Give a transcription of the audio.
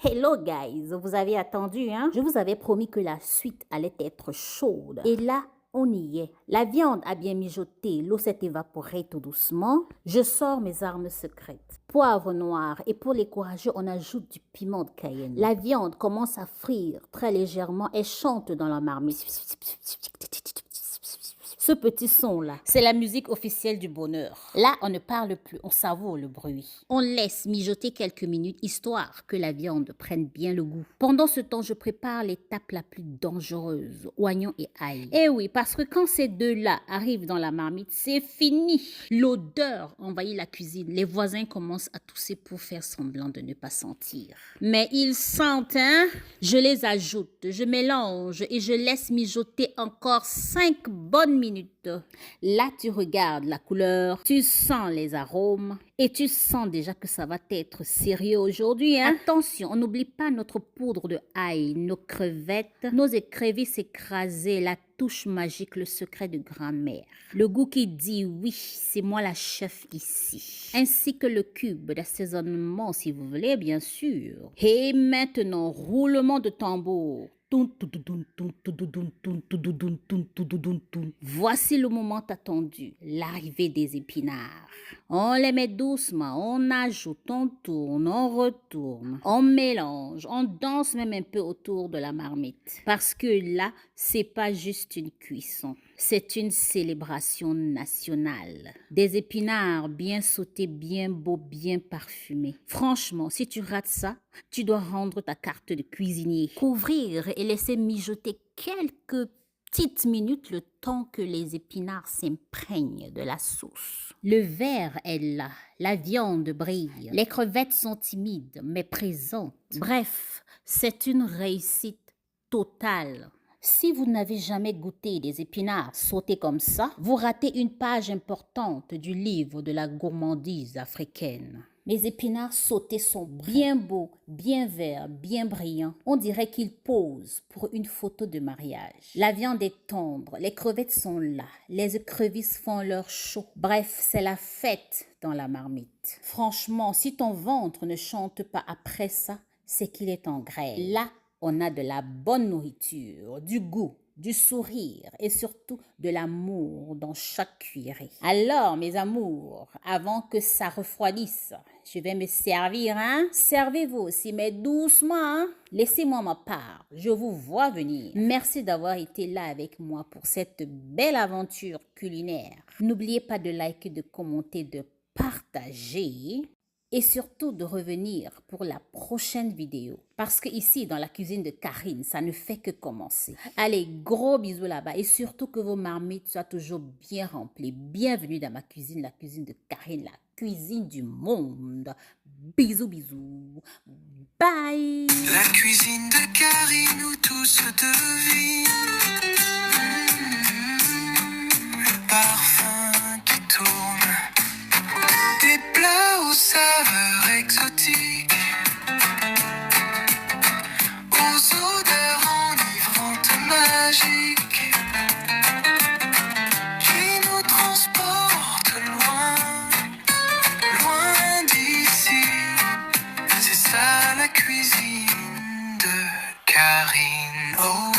Hello guys, vous avez attendu, hein? Je vous avais promis que la suite allait être chaude. Et là, on y est. La viande a bien mijoté, l'eau s'est évaporée tout doucement. Je sors mes armes secrètes. Poivre noir et pour les courageux, on ajoute du piment de Cayenne. La viande commence à frire très légèrement et chante dans la marmite. Ce petit son-là, c'est la musique officielle du bonheur. Là, on ne parle plus, on savoure le bruit. On laisse mijoter quelques minutes, histoire que la viande prenne bien le goût. Pendant ce temps, je prépare l'étape la plus dangereuse, oignons et ail. Eh oui, parce que quand ces deux-là arrivent dans la marmite, c'est fini. L'odeur envahit la cuisine. Les voisins commencent à tousser pour faire semblant de ne pas sentir. Mais ils sentent, hein? Je les ajoute, je mélange et je laisse mijoter encore 5 bonnes minutes. Là, tu regardes la couleur, tu sens les arômes et tu sens déjà que ça va être sérieux aujourd'hui, hein? Attention, on n'oublie pas notre poudre de ail, nos crevettes, nos écrevisses écrasées, la touche magique, le secret de grand-mère. Le goût qui dit oui, c'est moi la chef ici. Ainsi que le cube d'assaisonnement, si vous voulez, bien sûr. Et maintenant, roulement de tambour. Voici le moment attendu, l'arrivée des épinards. On les met doucement, on ajoute, on tourne, on retourne, on mélange, on danse même un peu autour de la marmite. Parce que là, c'est pas juste une cuisson, c'est une célébration nationale. Des épinards bien sautés, bien beaux, bien parfumés. Franchement, si tu rates ça, tu dois rendre ta carte de cuisinier. Couvrir et laisser mijoter quelques petites minutes le temps que les épinards s'imprègnent de la sauce. Le verre est là, la viande brille, les crevettes sont timides mais présentes. Bref, c'est une réussite totale. Si vous n'avez jamais goûté des épinards sautés comme ça, vous ratez une page importante du livre de la gourmandise africaine. Mes épinards sautés sont bien beaux, bien verts, bien brillants. On dirait qu'ils posent pour une photo de mariage. La viande est tendre, les crevettes sont là, les écrevisses font leur show. Bref, c'est la fête dans la marmite. Franchement, si ton ventre ne chante pas après ça, c'est qu'il est en grève. Là, on a de la bonne nourriture, du goût, du sourire et surtout de l'amour dans chaque cuillerée. Alors, mes amours, avant que ça refroidisse, je vais me servir, hein? Servez-vous aussi, mais doucement, hein? Laissez-moi ma part, je vous vois venir. Merci d'avoir été là avec moi pour cette belle aventure culinaire. N'oubliez pas de liker, de commenter, de partager. Et surtout de revenir pour la prochaine vidéo. Parce que ici, dans la cuisine de Karine, ça ne fait que commencer. Allez, gros bisous là-bas. Et surtout que vos marmites soient toujours bien remplies. Bienvenue dans ma cuisine, la cuisine de Karine, la cuisine du monde. Bisous, bisous. Bye. La cuisine de Karine où tout se devine. Le parfum qui tourne. Des plats aux saveurs exotiques, aux odeurs enivrantes magiques, qui nous transportent loin, loin d'ici. C'est ça la cuisine de Karine. Oh.